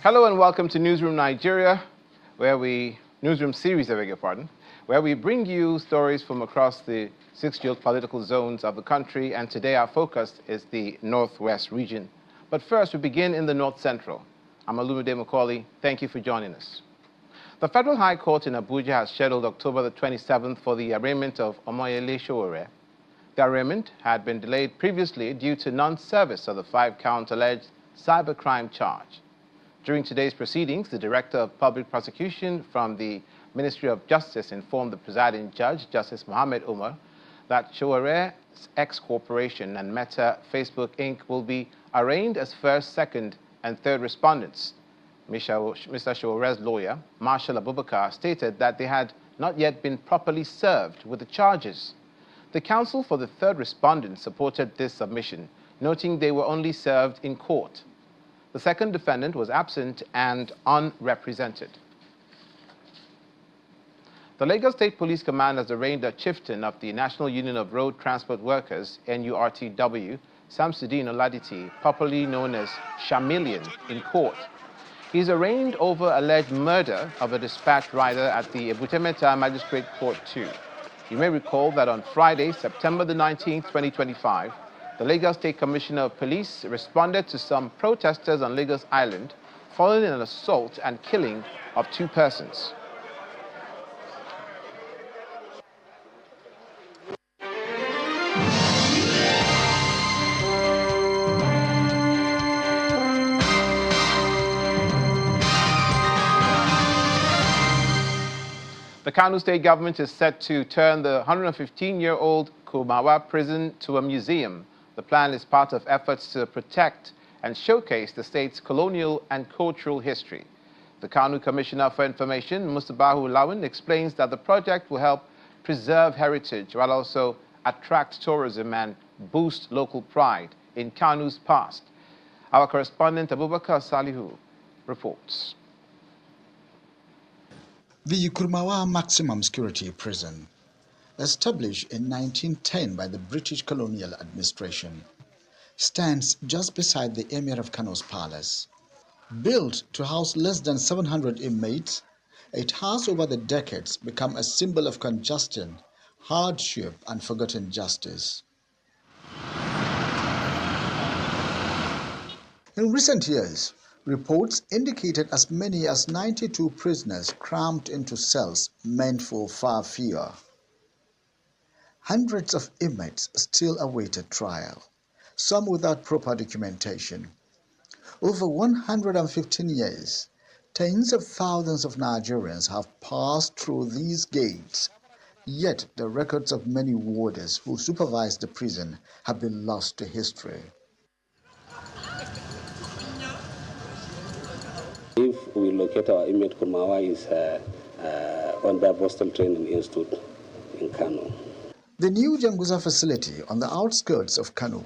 Hello and welcome to Newsroom Nigeria, Newsroom series, I beg your pardon, where we bring you stories from across the 6 geopolitical zones of the country, and today our focus is the Northwest region. But first, we begin in the North Central. I'm Olumide Macaulay. Thank you for joining us. The Federal High Court in Abuja has scheduled October the 27th for the arraignment of Omoyele Sowore. The arraignment had been delayed previously due to non-service of the 5-count alleged cybercrime charge. During today's proceedings, the Director of Public Prosecution from the Ministry of Justice informed the presiding judge, Justice Mohammed Umar, that Sowore's X Corporation and Meta Facebook Inc. will be arraigned as first, second, and third respondents. Mr. Sowore's lawyer, Marshal Abubakar, stated that they had not yet been properly served with the charges. The counsel for the third respondent supported this submission, noting they were only served in court. The second defendant was absent and unrepresented. The Lagos State Police Command has arraigned a chieftain of the National Union of Road Transport Workers, NURTW, Samsudeen Oladiti, popularly known as Chameleon, in court. He is arraigned over alleged murder of a dispatch rider at the Abuja-Kaduna Magistrate Court 2. You may recall that on Friday, September the 19th, 2025, the Lagos State Commissioner of Police responded to some protesters on Lagos Island following an assault and killing of 2 persons. The Kano State government is set to turn the 115-year-old Kurmawa prison to a museum. The plan is part of efforts to protect and showcase the state's colonial and cultural history. The Kano Commissioner for Information, Mustabahu Lawan, explains that the project will help preserve heritage while also attract tourism and boost local pride in Kano's past. Our correspondent Abubakar Salihu reports. The Kurmawa Maximum Security Prison, established in 1910 by the British colonial administration, stands just beside the Emir of Kano's palace. Built to house less than 700 inmates, it has over the decades become a symbol of congestion, hardship, and forgotten justice. In recent years, reports indicated as many as 92 prisoners crammed into cells meant for far fewer. Hundreds of inmates still awaited trial, some without proper documentation. Over 115 years, tens of thousands of Nigerians have passed through these gates, yet the records of many warders who supervised the prison have been lost to history. If we locate our inmate, Kurmawa is under Boston Training Institute in Kano. The new Janguza facility on the outskirts of Kano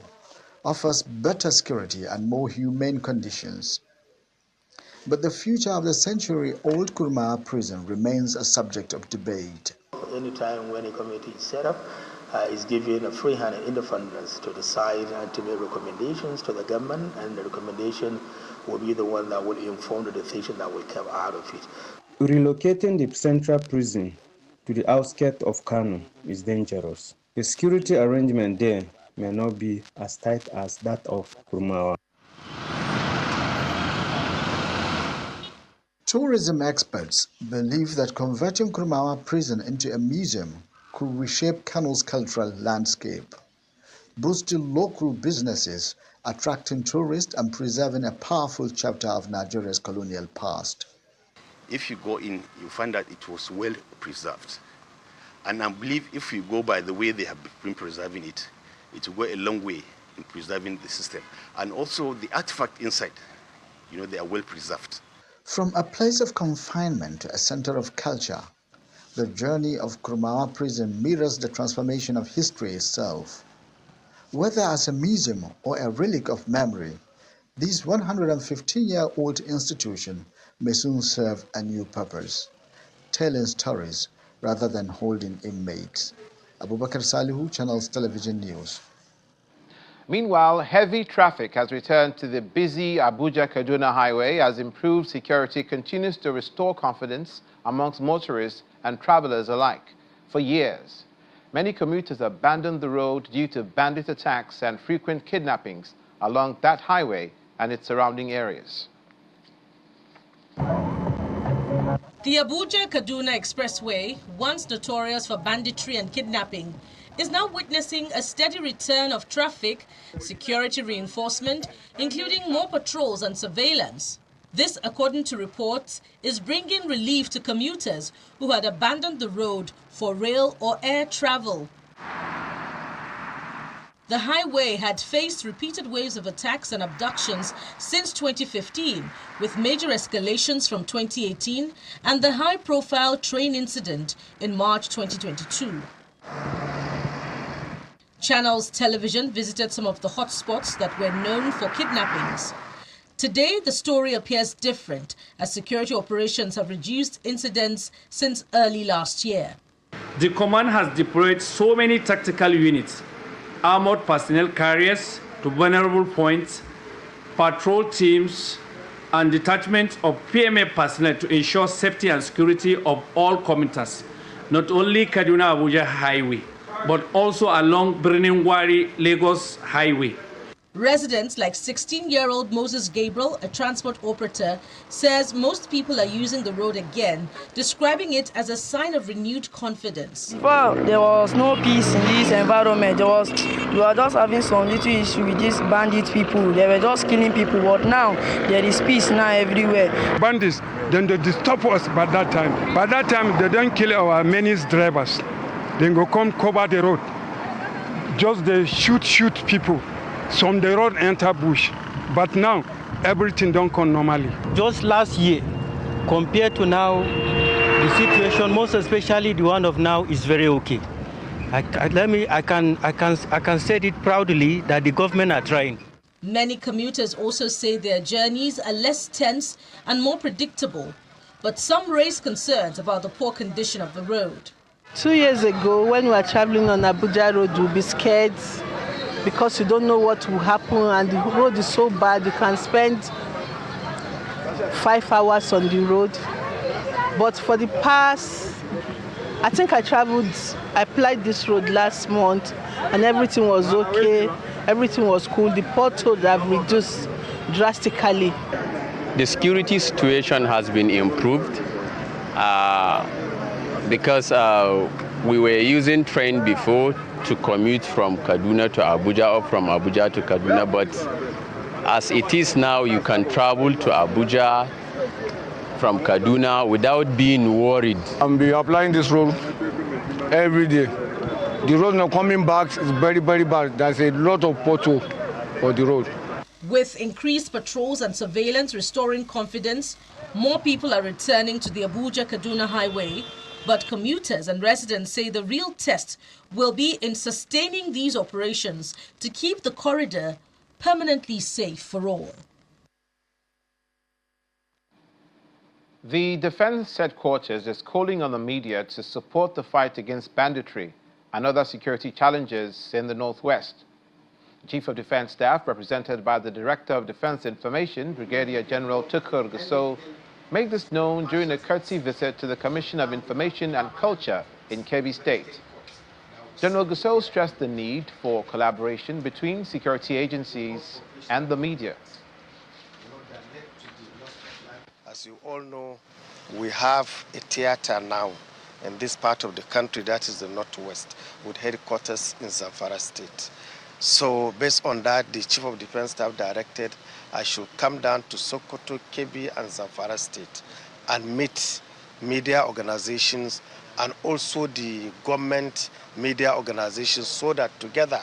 offers better security and more humane conditions. But the future of the century-old Kurmawa prison remains a subject of debate. Anytime when a committee is set up, is given a free hand and independence to decide and to make recommendations to the government, and the recommendation will be the one that will inform the decision that will come out of it. Relocating the central prison to the outskirts of Kano is dangerous. The security arrangement there may not be as tight as that of Kurmawa. Tourism experts believe that converting Kurmawa prison into a museum could reshape Kano's cultural landscape, boosting local businesses, attracting tourists, and preserving a powerful chapter of Nigeria's colonial past. If you go in, you find that it was well preserved. And I believe if you go by the way they have been preserving it, it will go a long way in preserving the system. And also the artifact inside, they are well preserved. From a place of confinement to a center of culture, the journey of Kurmawa prison mirrors the transformation of history itself. Whether as a museum or a relic of memory, this 115-year-old institution may soon serve a new purpose, telling stories rather than holding inmates. Abubakar Salihu, Channels Television News. Meanwhile, heavy traffic has returned to the busy Abuja-Kaduna highway as improved security continues to restore confidence amongst motorists and travelers alike. For years, many commuters abandoned the road due to bandit attacks and frequent kidnappings along that highway and its surrounding areas. The Abuja-Kaduna Expressway, once notorious for banditry and kidnapping, is now witnessing a steady return of traffic, security reinforcement, including more patrols and surveillance. This, according to reports, is bringing relief to commuters who had abandoned the road for rail or air travel. The highway had faced repeated waves of attacks and abductions since 2015, with major escalations from 2018 and the high-profile train incident in March 2022. Channels Television visited some of the hotspots that were known for kidnappings. Today, the story appears different as security operations have reduced incidents since early last year. The command has deployed so many tactical units, armored personnel carriers to vulnerable points, patrol teams, and detachments of PMA personnel to ensure safety and security of all commuters, not only Kaduna-Abuja Highway, but also along Birnin-Gwari-Lagos Highway. Residents like 16-year-old Moses Gabriel, a transport operator, says most people are using the road again, describing it as a sign of renewed confidence. Well, there was no peace in this environment. We were just having some little issue with these bandit people. They were just killing people, but now there is peace now everywhere. Bandits, then they disturb us by that time. By that time, they don't kill our menace drivers. Then go come cover the road. Just they shoot people. Some the road enter bush, but now everything don't come normally. Just last year, compared to now, the situation, most especially the one of now, is very okay. I can say it proudly that the government are trying. Many commuters also say their journeys are less tense and more predictable, but some raise concerns about the poor condition of the road. 2 years ago, when we were traveling on Abuja Road, we'll be scared, because you don't know what will happen, and the road is so bad you can spend 5 hours on the road. But for the past, I think I applied this road last month, and everything was okay, everything was cool. The potholes have reduced drastically. The security situation has been improved because we were using train before to commute from Kaduna to Abuja or from Abuja to Kaduna, but as it is now, you can travel to Abuja from Kaduna without being worried. I'm applying this road every day. The road now coming back is very, very bad. There's a lot of pothole for the road. With increased patrols and surveillance restoring confidence, more people are returning to the Abuja-Kaduna highway. But commuters and residents say the real test will be in sustaining these operations to keep the corridor permanently safe for all. The Defense Headquarters is calling on the media to support the fight against banditry and other security challenges in the Northwest. Chief of Defense Staff, represented by the Director of Defense Information, Brigadier General Tukur Gusau, made this known during a courtesy visit to the Commission of Information and Culture in Kebbi State. General Gusau stressed the need for collaboration between security agencies and the media. As you all know, we have a theater now in this part of the country, that is the Northwest, with headquarters in Zamfara State. So based on that, the Chief of Defense Staff directed I should come down to Sokoto, Kebbi, and Zamfara State and meet media organizations and also the government media organizations so that together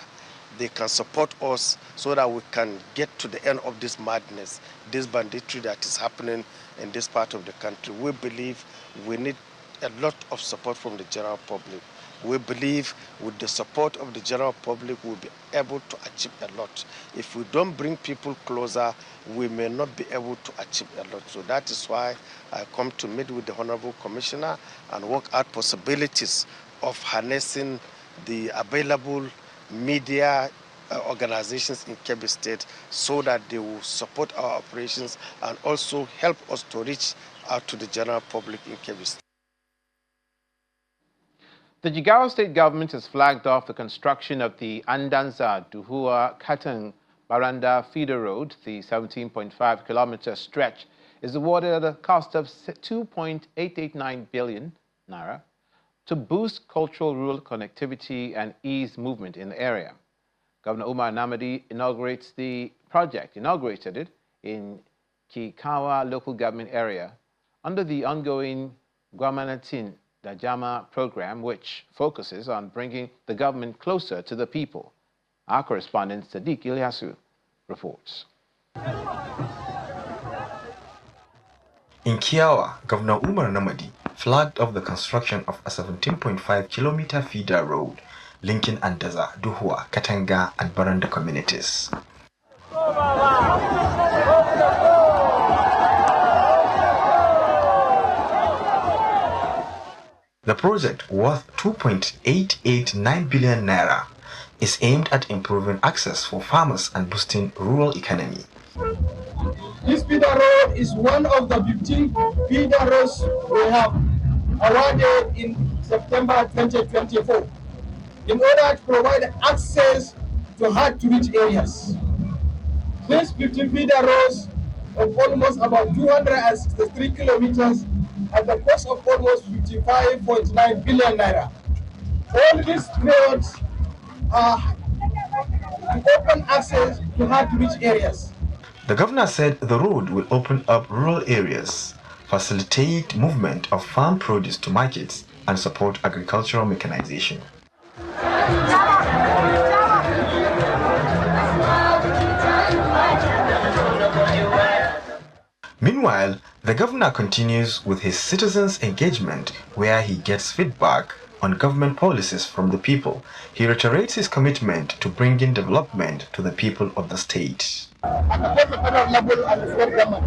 they can support us so that we can get to the end of this madness, this banditry that is happening in this part of the country. We believe we need a lot of support from the general public. we believe with the support of the general public, we'll be able to achieve a lot. If we don't bring people closer, we may not be able to achieve a lot. So that is why I come to meet with the Honorable Commissioner and work out possibilities of harnessing the available media organizations in Kebbi State so that they will support our operations and also help us to reach out to the general public in Kebbi State. The Jigawa state government has flagged off the construction of the Andanza-Duhua-Katang Baranda feeder road. The 17.5-kilometer stretch is awarded at a cost of 2.889 billion naira to boost cultural rural connectivity and ease movement in the area. Governor Umar Namadi inaugurated it in Kikawa local government area under the ongoing Gwamnatin Dajama program, which focuses on bringing the government closer to the people. Our correspondent Sadiq Ilyasu reports. In Kiawa, Governor Umar Namadi flagged off the construction of a 17.5-kilometer feeder road linking Andaza, Duhua, Katanga, and Baranda communities. The project, worth 2.889 billion naira, is aimed at improving access for farmers and boosting rural economy. This feeder road is one of the 15 feeder roads we have awarded in September 2024 in order to provide access to hard-to-reach areas. These 15 feeder roads of almost about 263 kilometers at the cost of almost 55.9 billion naira. All these roads are to open access to hard-to-reach areas. The governor said the road will open up rural areas, facilitate movement of farm produce to markets, and support agricultural mechanization. Meanwhile, the governor continues with his citizens' engagement, where he gets feedback on government policies from the people. He reiterates his commitment to bringing development to the people of the state. At both the federal level and the state government,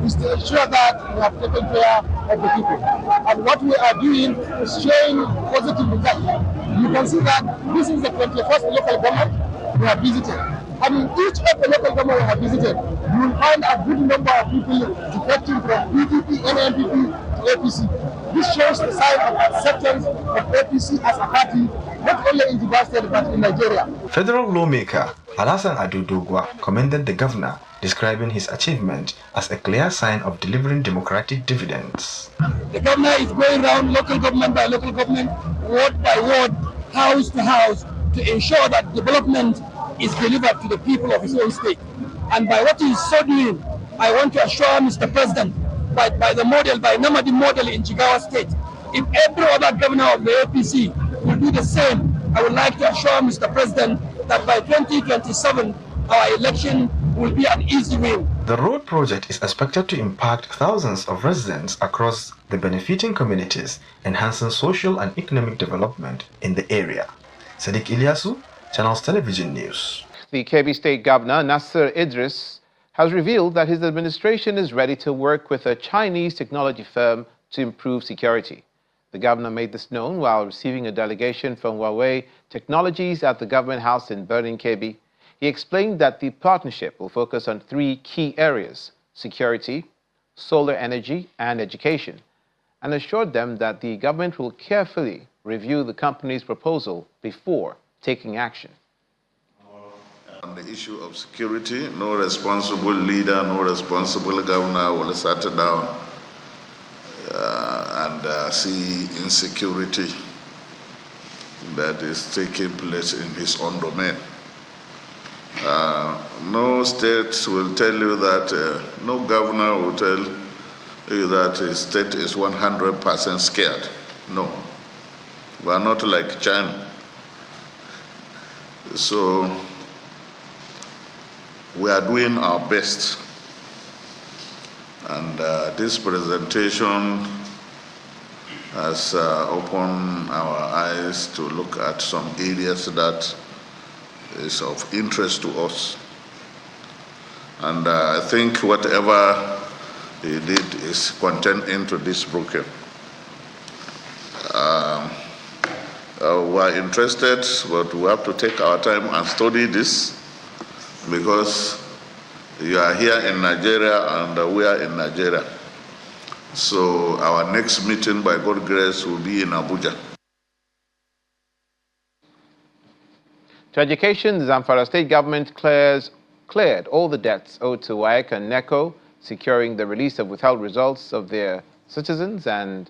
is to ensure that we have taken care of the people. And what we are doing is showing positive results. You can see that this is the 21st local government we have visited. And in each of the local government we have visited, you will find a good number of people defecting from PDP, NNPP to APC. This shows the sign of acceptance of APC as a party, not only in Jigawa State but in Nigeria. Federal lawmaker Alasan Adudugwa commended the governor, describing his achievement as a clear sign of delivering democratic dividends. The governor is going around local government by local government, ward by ward, house to house, to ensure that development is delivered to the people of his own state. And by what he is so doing, I want to assure Mr. President, by the model, by Namadi model in Jigawa State, if every other governor of the APC will do the same, I would like to assure Mr. President that by 2027, our election will be an easy win. The road project is expected to impact thousands of residents across the benefiting communities, enhancing social and economic development in the area. Sadiq Ilyasu, Channels Television News. The Kebbi State Governor, Nasser Idris, has revealed that his administration is ready to work with a Chinese technology firm to improve security. The governor made this known while receiving a delegation from Huawei Technologies at the Government House in Berlin, Kebbi. He explained that the partnership will focus on three key areas: security, solar energy, and education, and assured them that the government will carefully review the company's proposal before taking action. On the issue of security, no responsible leader, no responsible governor will settle down and see insecurity that is taking place in his own domain. No state will tell you that, no governor will tell you that his state is 100% scared. No, we are not like China. So we are doing our best. And this presentation has opened our eyes to look at some areas that is of interest to us. And I think whatever he did is contained into this booklet. We are interested, but we have to take our time and study this, because you are here in Nigeria and we are in Nigeria. So our next meeting, by God's grace, will be in Abuja. To education, the Zamfara state government cleared all the debts owed to WAEC and NECO, securing the release of withheld results of their citizens and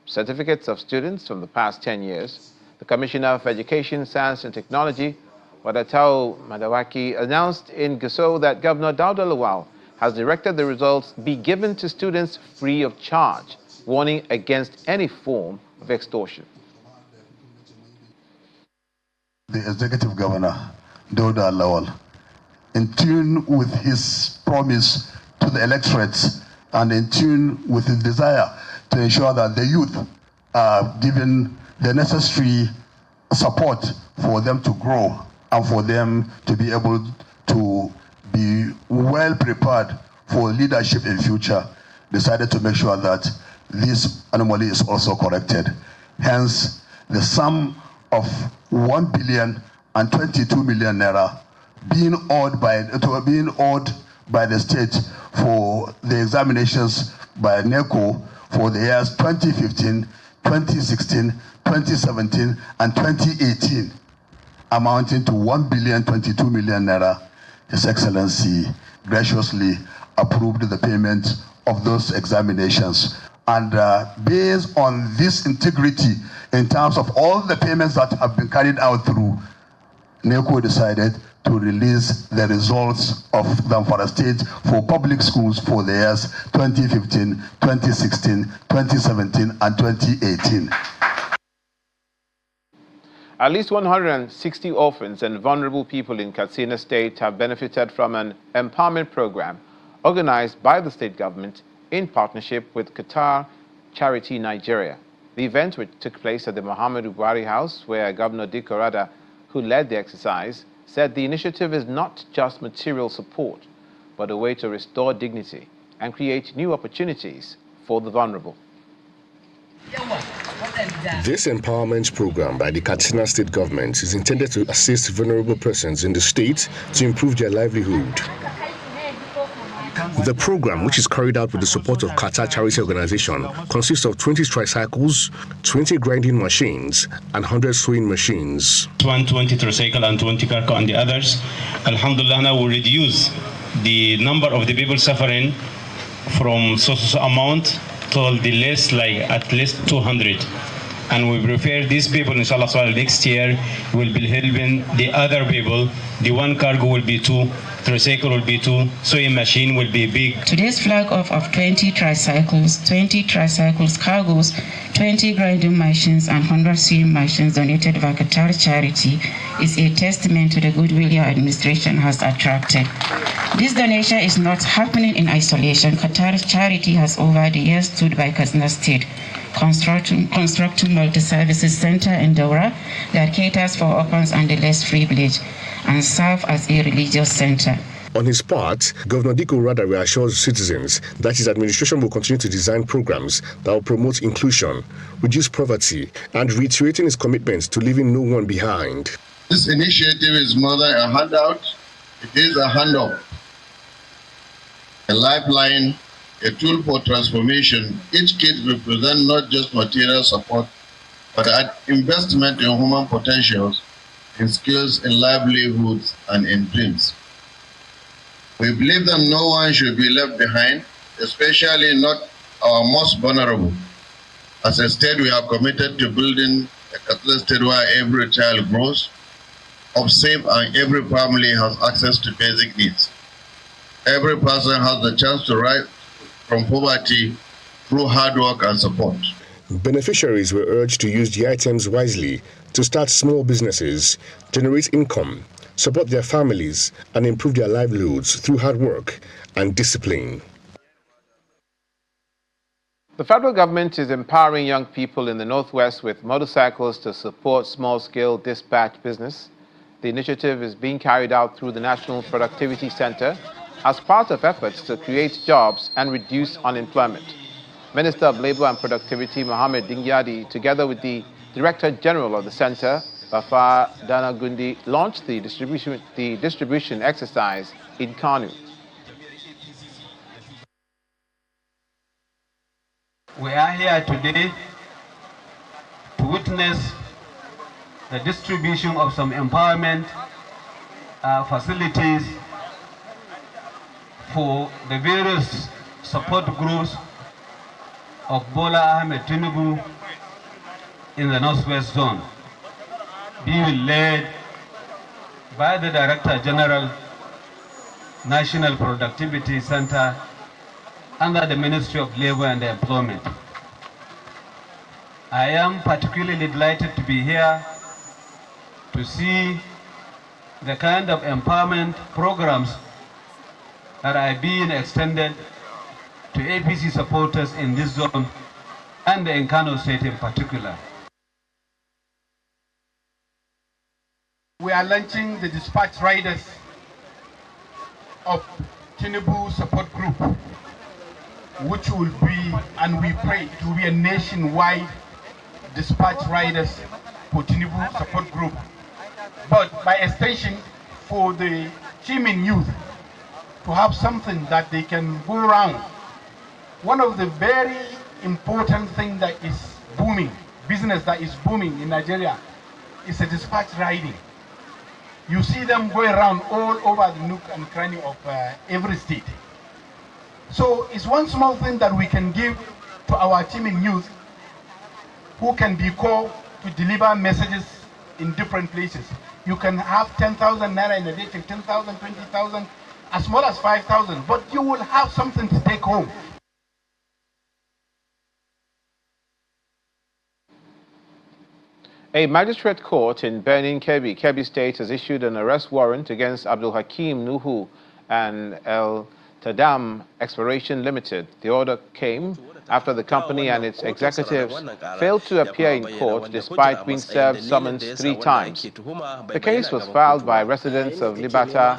certificates of students from the past 10 years. The Commissioner of Education, Science and Technology, Wadatao Madawaki, announced in Gusau that Governor Dauda Lawal has directed the results be given to students free of charge, warning against any form of extortion. The Executive Governor, Dauda Lawal, in tune with his promise to the electorates and in tune with his desire to ensure that the youth are given the necessary support for them to grow and for them to be able to be well prepared for leadership in future, decided to make sure that this anomaly is also corrected. Hence, the sum of 1,022 million naira being owed by the state for the examinations by NECO for the years 2015, 2016, 2017, and 2018, amounting to 1,022 million naira. His Excellency graciously approved the payment of those examinations. And based on this integrity in terms of all the payments that have been carried out through, NECO decided to release the results of Zamfara State for public schools for the years 2015, 2016, 2017, and 2018. At least 160 orphans and vulnerable people in Katsina State have benefited from an empowerment program organized by the state government in partnership with Qatar Charity Nigeria. The event, which took place at the Muhammadu Buhari House, where Governor Dikko Rada, who led the exercise, said the initiative is not just material support, but a way to restore dignity and create new opportunities for the vulnerable. This empowerment program by the Katsina state government is intended to assist vulnerable persons in the state to improve their livelihood. The program, which is carried out with the support of Qatar Charity Organization, consists of 20 tricycles, 20 grinding machines, and 100 sewing machines. 120 tricycle and 20 cargo and the others. Alhamdulillah, now we reduce the number of the people suffering from so amount to the less, like at least 200. And we prepare these people, inshallah, next year will be helping the other people. The one cargo will be 2, tricycle will be 2, sewing machine will be big. Today's flag off of 20 tricycles, cargos, 20 grinding machines, and 100 sewing machines donated by Qatar Charity is a testament to the goodwill your administration has attracted. This donation is not happening in isolation. Qatar Charity has over the years stood by Katsina State, constructing multi-services center in Daura that caters for orphans and the less privileged and serve as a religious center. On his part, Governor Dikko Rada reassures citizens that his administration will continue to design programs that will promote inclusion, reduce poverty, and reiterating his commitment to leaving no one behind. This initiative is more than a handout, it is a handoff, a lifeline, a tool for transformation. Each kit represents not just material support, but an investment in human potentials, in skills, in livelihoods, and in dreams. We believe that no one should be left behind, especially not our most vulnerable. As a state, we are committed to building a Katsina state where every child grows up safe and every family has access to basic needs. Every person has the chance to rise from poverty through hard work and support. Beneficiaries were urged to use the items wisely to start small businesses, generate income, support their families, and improve their livelihoods through hard work and discipline. The federal government is empowering young people in the Northwest with motorcycles to support small-scale dispatch business. The initiative is being carried out through the National Productivity Center as part of efforts to create jobs and reduce unemployment. Minister of Labor and Productivity Mohammed Dingyadi, together with the Director General of the Center, Bafa Danagundi, launched the distribution exercise in Kanu. We are here today to witness the distribution of some empowerment facilities for the various support groups of Bola Ahmed Tinubu in the Northwest Zone, being led by the Director General, National Productivity Center, under the Ministry of Labor and Employment. I am particularly delighted to be here to see the kind of empowerment programs that are being extended to APC supporters in this zone and in Kano State in particular. We are launching the dispatch riders of Tinubu support group, which will be, and we pray it will be a nationwide dispatch riders for Tinubu support group, but by extension for the teaming youth to have something that they can go around. One of the very important things that is booming, business that is booming in Nigeria, is a dispatch riding. You see them going around all over the nook and cranny of every state. So it's one small thing that we can give to our teaming youth who can be called to deliver messages in different places. You can have 10,000 naira in a day, 10,000, 20,000, as small as 5,000, but you will have something to take home. A magistrate court in Benin, Kebbi State, has issued an arrest warrant against Abdul Hakim Nuhu and El Tadam Exploration Limited. The order came after the company and its executives failed to appear in court despite being served summons 3 times. The case was filed by residents of Libata,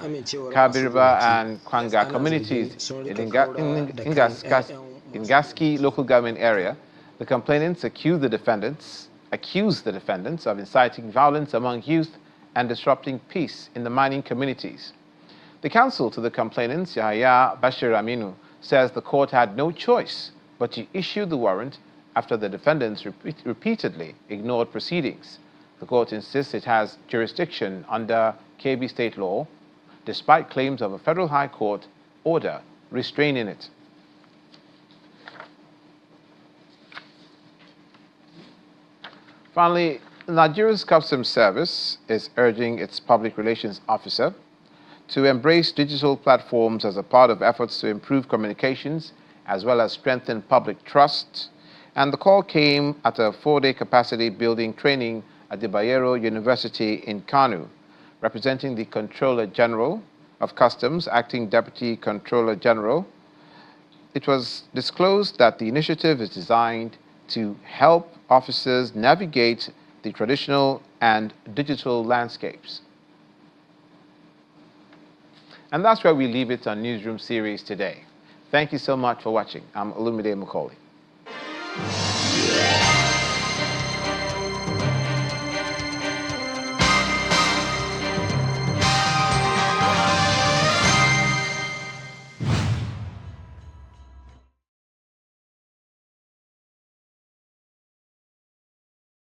Kabiriba and Kwanga communities in Ngaski local government area. The complainants accused the defendants of inciting violence among youth and disrupting peace in the mining communities. The counsel to the complainants, Yahya Bashir Aminu, says the court had no choice but to issue the warrant after the defendants repeatedly ignored proceedings. The court insists it has jurisdiction under KB state law, despite claims of a federal high court order restraining it. Finally, Nigeria's Customs Service is urging its public relations officer to embrace digital platforms as a part of efforts to improve communications as well as strengthen public trust. And the call came at a 4-day capacity building training at the Bayero University in Kanu. Representing the Controller General of Customs, Acting Deputy Controller General, it was disclosed that the initiative is designed to help officers navigate the traditional and digital landscapes. And that's where we leave it on Newsroom Series today. Thank you so much for watching. I'm Olumide Macaulay.